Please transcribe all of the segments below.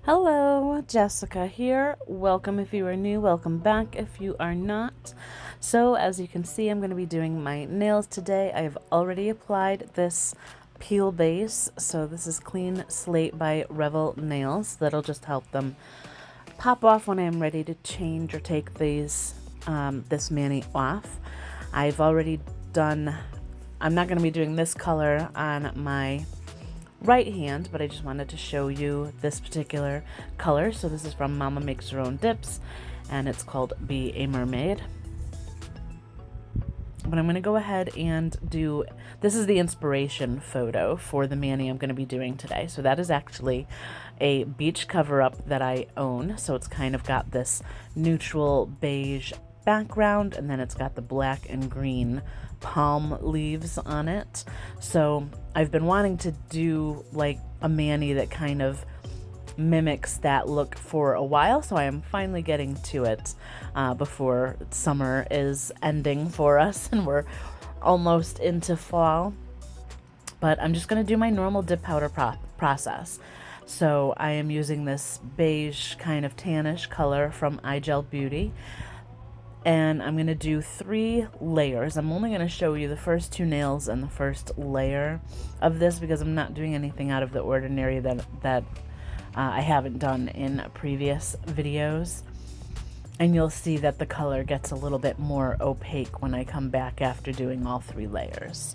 Hello, Jessica here. Welcome if you are new, welcome back if you are not. So as you can see, I'm going to be doing my nails today. I have already applied this peel base. So this is Clean Slate by Revel Nails. That'll just help them pop off when I'm ready to change or take this mani off. I've already done, I'm not going to be doing this color on my right hand, but I just wanted to show you this particular color. So this is from Mama Makes Her Own Dips, and it's called Be a Mermaid. But I'm going to go ahead and do, this is the inspiration photo for the mani I'm going to be doing today. So that is actually a beach cover-up that I own. So it's kind of got this neutral beige background, and then it's got the black and green palm leaves on it. So I've been wanting to do like a mani that kind of mimics that look for a while, so I am finally getting to it before summer is ending for us and we're almost into fall. But I'm just going to do my normal dip powder process. So I am using this beige kind of tannish color from iGel Beauty, and I'm going to do 3 layers. I'm only going to show you the first 2 nails and the first layer of this because I'm not doing anything out of the ordinary that I haven't done in previous videos. And you'll see that the color gets a little bit more opaque when I come back after doing all 3 layers.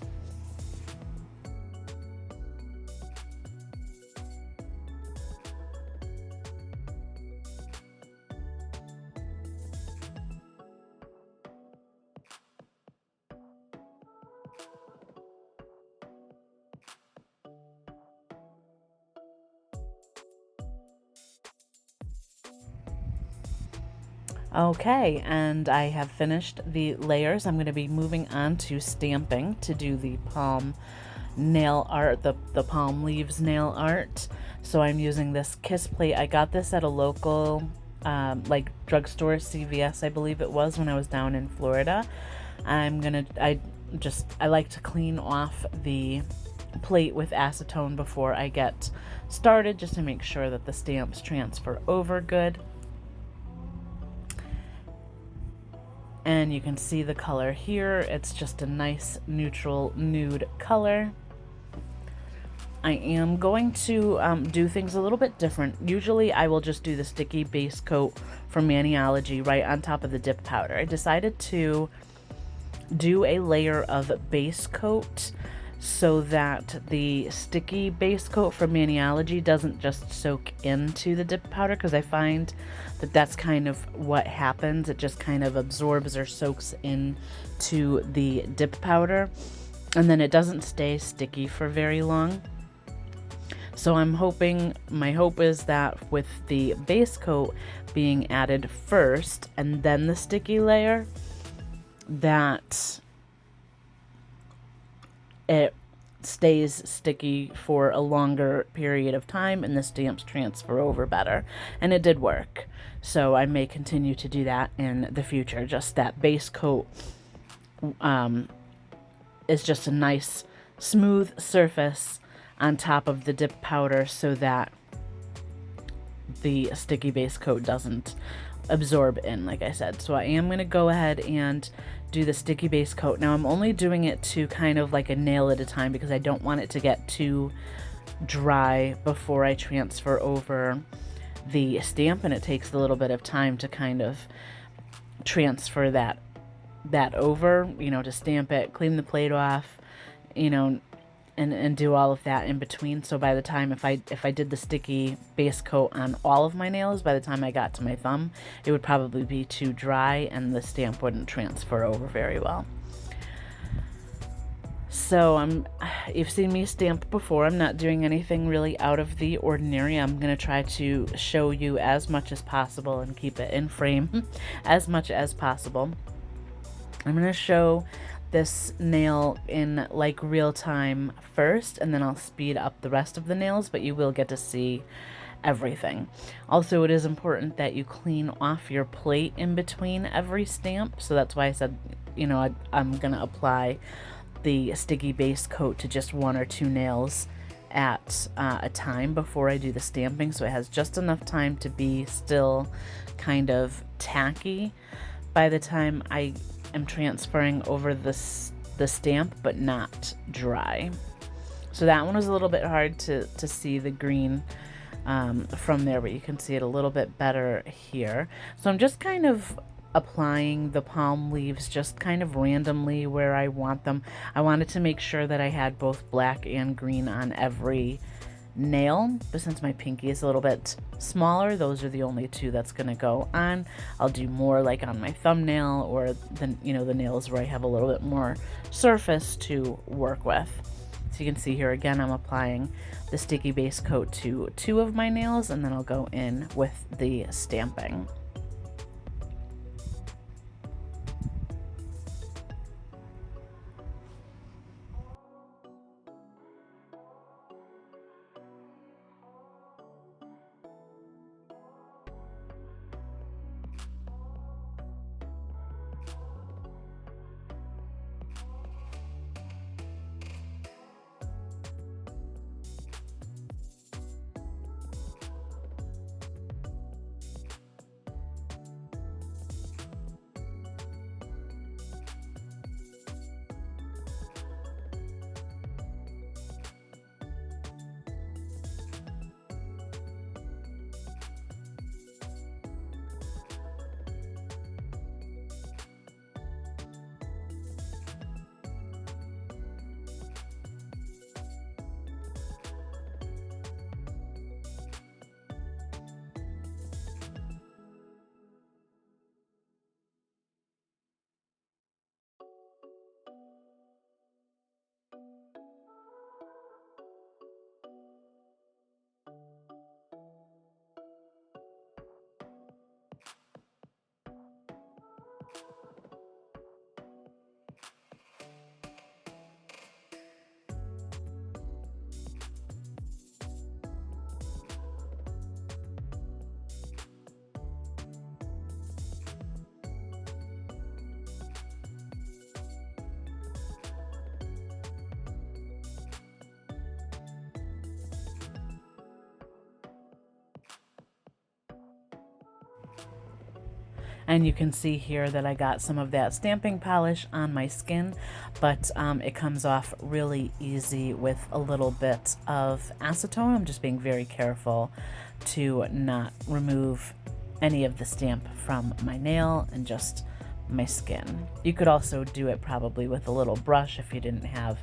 Okay, and I have finished the layers. I'm going to be moving on to stamping to do the palm nail art, the palm leaves nail art. So I'm using this kiss plate. I got this at a local like drugstore, CVS I believe it was, when I was down in Florida. I like to clean off the plate with acetone before I get started, just to make sure that the stamps transfer over good. And you can see the color here. It's just a nice neutral nude color. I am going to do things a little bit different. Usually I will just do the sticky base coat from Maniology right on top of the dip powder. I decided to do a layer of base coat so that the sticky base coat from Maniology doesn't just soak into the dip powder, because I find that that's kind of what happens. It just kind of absorbs or soaks into the dip powder, and then it doesn't stay sticky for very long. So my hope is that with the base coat being added first and then the sticky layer, that it stays sticky for a longer period of time and the stamps transfer over better. And it did work. So I may continue to do that in the future. Just that base coat is just a nice smooth surface on top of the dip powder so that the sticky base coat doesn't absorb in, like I said. So I am going to go ahead and do the sticky base coat. Now I'm only doing it to kind of like a nail at a time because I don't want it to get too dry before I transfer over the stamp, and it takes a little bit of time to kind of transfer that over, to stamp it, clean the plate off, and do all of that in between. So by the time, if I did the sticky base coat on all of my nails, by the time I got to my thumb, it would probably be too dry and the stamp wouldn't transfer over very well. So you've seen me stamp before. I'm not doing anything really out of the ordinary. I'm going to try to show you as much as possible and keep it in frame as much as possible. I'm going to show this nail in like real time first, and then I'll speed up the rest of the nails, but you will get to see everything. Also, it is important that you clean off your plate in between every stamp, so that's why I said, I'm gonna apply the sticky base coat to just 1 or 2 nails at a time before I do the stamping, so it has just enough time to be still kind of tacky by the time I am transferring over the stamp, but not dry. So that one was a little bit hard to see the green from there, but you can see it a little bit better here. So I'm just kind of applying the palm leaves just kind of randomly where I want them. I wanted to make sure that I had both black and green on every nail, but since my pinky is a little bit smaller, those are the only two that's going to go on. I'll do more like on my thumbnail or the nails where I have a little bit more surface to work with. So you can see here again, I'm applying the sticky base coat to 2 of my nails, and then I'll go in with the stamping. And you can see here that I got some of that stamping polish on my skin, but it comes off really easy with a little bit of acetone. I'm just being very careful to not remove any of the stamp from my nail and just my skin. You could also do it probably with a little brush if you didn't have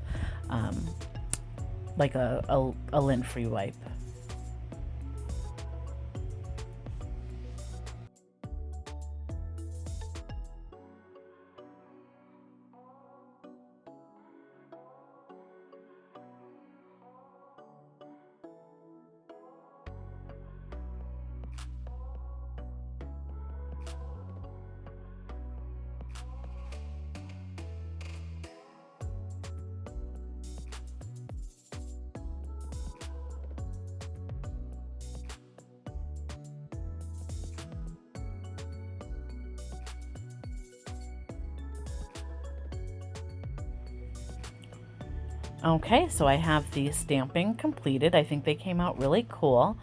like a lint-free wipe. Okay, so I have the stamping completed. I think they came out really cool.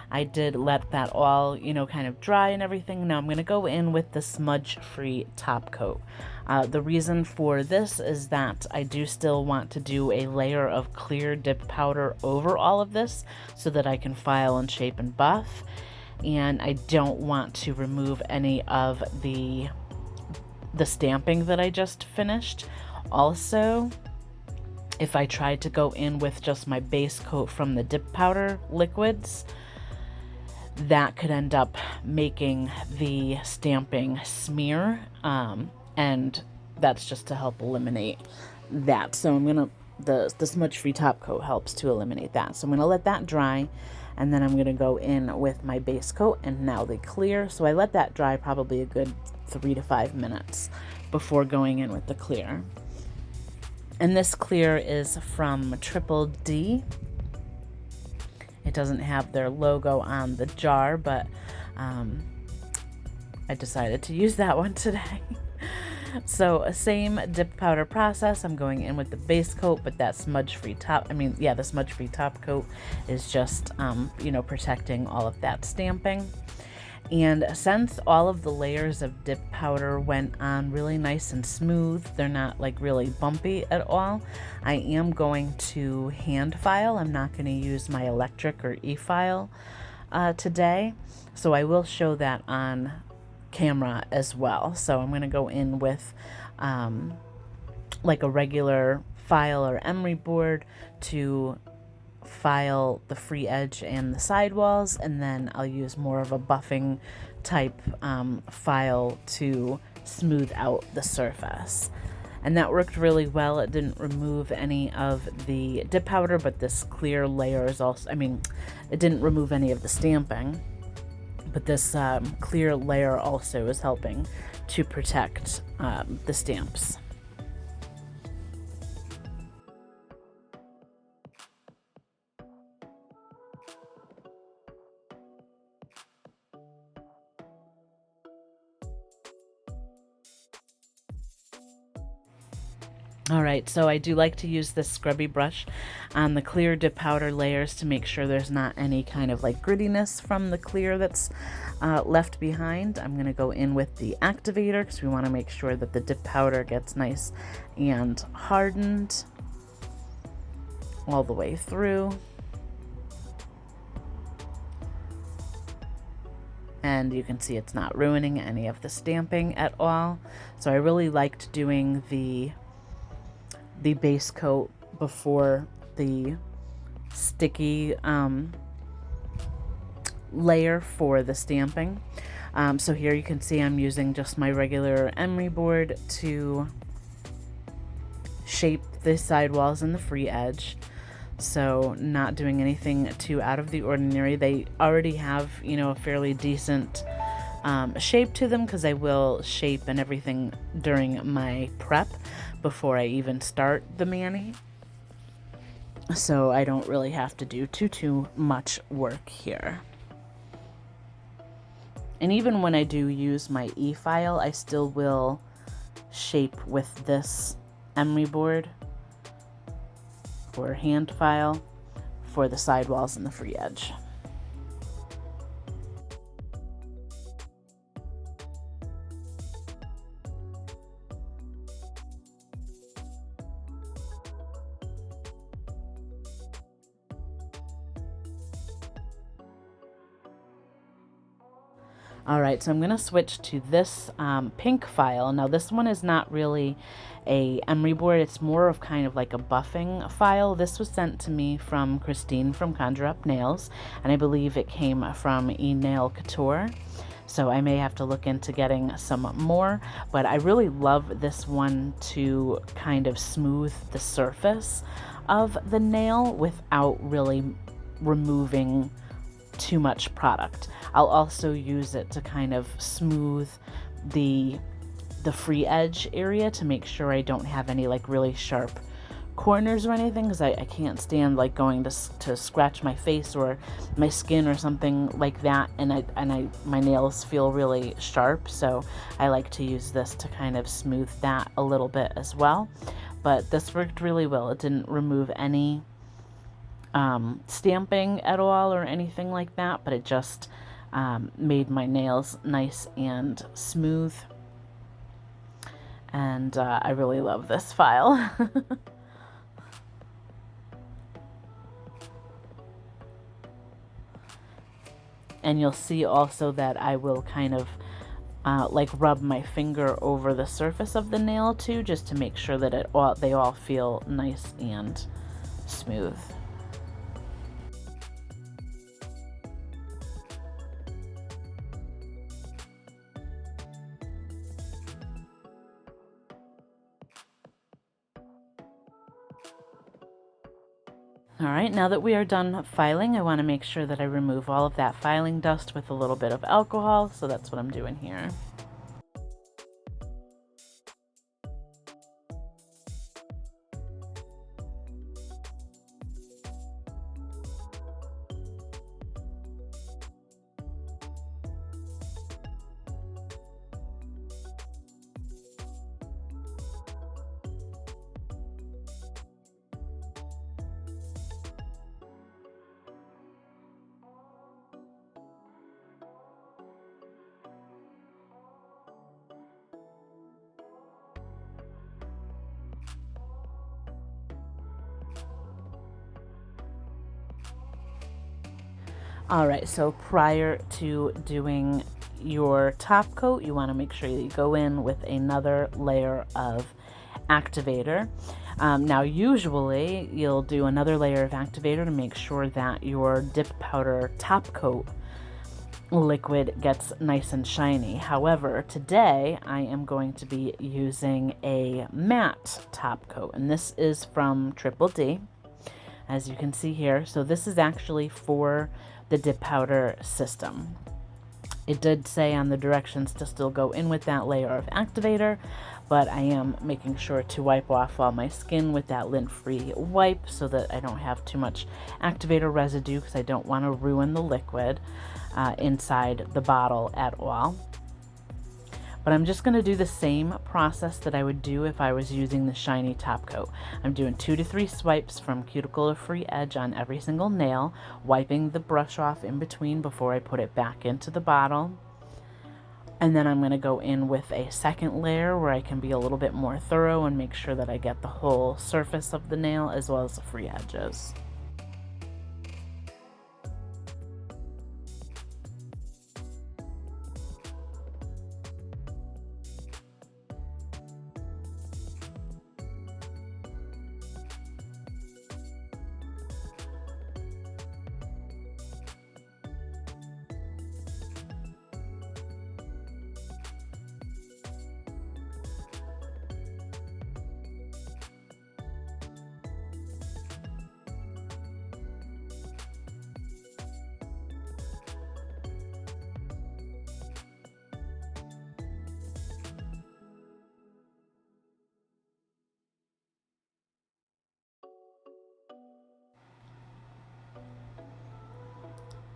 I did let that all, kind of dry and everything. Now I'm going to go in with the smudge-free top coat. The reason for this is that I do still want to do a layer of clear dip powder over all of this so that I can file and shape and buff. And I don't want to remove any of the stamping that I just finished. Also, if I tried to go in with just my base coat from the dip powder liquids, that could end up making the stamping smear, and that's just to help eliminate that. So I'm gonna, the smudge-free top coat helps to eliminate that. So I'm gonna let that dry, and then I'm gonna go in with my base coat and now the clear. So I let that dry probably a good 3 to 5 minutes before going in with the clear. And this clear is from Triple D. It doesn't have their logo on the jar, but I decided to use that one today. So same dip powder process. I'm going in with the base coat, but that smudge-free top, the smudge-free top coat is just, protecting all of that stamping. And since all of the layers of dip powder went on really nice and smooth, they're not like really bumpy at all, I am going to hand file. I'm not going to use my electric or e-file today. So I will show that on camera as well. So I'm going to go in with like a regular file or emery board to file the free edge and the sidewalls, and then I'll use more of a buffing type file to smooth out the surface. And that worked really well. It didn't remove any of the dip powder, but this clear layer is also, it didn't remove any of the stamping, but this clear layer also is helping to protect the stamps. Alright, so I do like to use this scrubby brush on the clear dip powder layers to make sure there's not any kind of like grittiness from the clear that's left behind. I'm going to go in with the activator because we want to make sure that the dip powder gets nice and hardened all the way through. And you can see it's not ruining any of the stamping at all. So I really liked doing the base coat before the sticky layer for the stamping. So here you can see I'm using just my regular emery board to shape the sidewalls and the free edge. So not doing anything too out of the ordinary. They already have, a fairly decent shape to them because I will shape and everything during my prep before I even start the mani. So I don't really have to do too much work here. And even when I do use my e-file, I still will shape with this emery board or hand file for the sidewalls and the free edge. Alright, so I'm going to switch to this pink file. Now this one is not really a emery board, it's more of kind of like a buffing file. This was sent to me from Christine from Conjure Up Nails, and I believe it came from E-Nail Couture. So I may have to look into getting some more, but I really love this one to kind of smooth the surface of the nail without really removing too much product. I'll also use it to kind of smooth the free edge area to make sure I don't have any like really sharp corners or anything, because I can't stand like going to scratch my face or my skin or something like that, and my nails feel really sharp, so I like to use this to kind of smooth that a little bit as well. But this worked really well. It didn't remove any stamping at all or anything like that, but it just made my nails nice and smooth, and I really love this file. And you'll see also that I will kind of like rub my finger over the surface of the nail too, just to make sure that they all feel nice and smooth. Alright, now that we are done filing, I want to make sure that I remove all of that filing dust with a little bit of alcohol, so that's what I'm doing here. All right, so prior to doing your top coat, you want to make sure that you go in with another layer of activator. Now, usually you'll do another layer of activator to make sure that your dip powder top coat liquid gets nice and shiny. However, today I am going to be using a matte top coat, and this is from Triple D, as you can see here. So this is actually for the dip powder system. It did say on the directions to still go in with that layer of activator, but I am making sure to wipe off all my skin with that lint-free wipe so that I don't have too much activator residue, because I don't want to ruin the liquid inside the bottle at all. But I'm just going to do the same process that I would do if I was using the shiny top coat. I'm doing 2 to 3 swipes from cuticle-free edge on every single nail, wiping the brush off in between before I put it back into the bottle. And then I'm going to go in with a second layer where I can be a little bit more thorough and make sure that I get the whole surface of the nail as well as the free edges.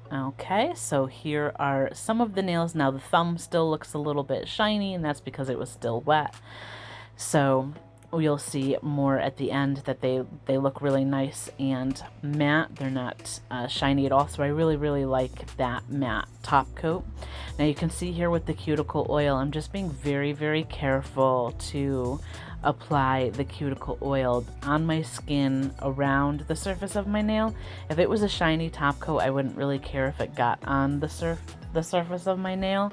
Okay, so here are some of the nails. Now the thumb still looks a little bit shiny, and that's because it was still wet. So you'll see more at the end that they look really nice and matte. They're not shiny at all, so I really like that matte top coat. Now you can see here with the cuticle oil, I'm just being very careful to apply the cuticle oil on my skin around the surface of my nail. If it was a shiny top coat, I wouldn't really care if it got on the surface of my nail,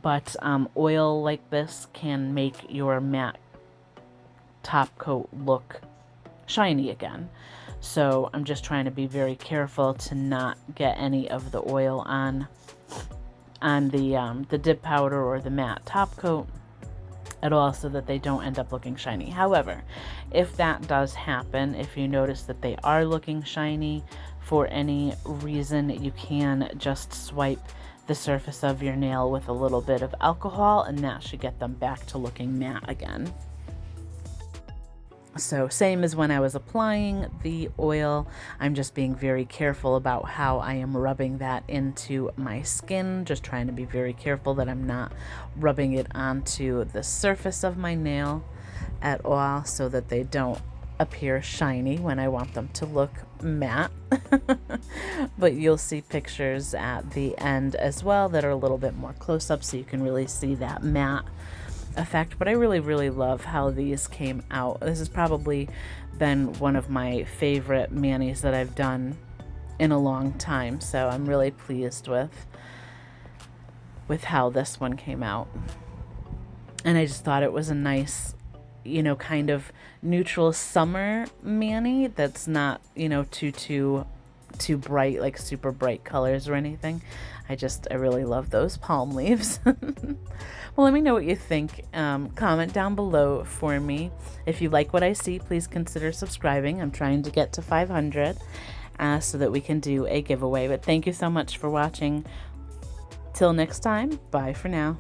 but oil like this can make your matte top coat look shiny again. So I'm just trying to be very careful to not get any of the oil on the dip powder or the matte top coat at all, so that they don't end up looking shiny. However, if that does happen, if you notice that they are looking shiny for any reason, you can just swipe the surface of your nail with a little bit of alcohol, and that should get them back to looking matte again. So same as when I was applying the oil, I'm just being very careful about how I am rubbing that into my skin, just trying to be very careful that I'm not rubbing it onto the surface of my nail at all, so that they don't appear shiny when I want them to look matte. But you'll see pictures at the end as well that are a little bit more close up, so you can really see that matte effect. But I really love how these came out. This has probably been one of my favorite manis that I've done in a long time, so I'm really pleased with how this one came out. And I just thought it was a nice, you know, kind of neutral summer mani that's not, you know, too bright, like super bright colors or anything. I really love those palm leaves. Well, let me know what you think. Comment down below for me. If you like what I see, please consider subscribing. I'm trying to get to 500 so that we can do a giveaway. But thank you so much for watching. Till next time, bye for now.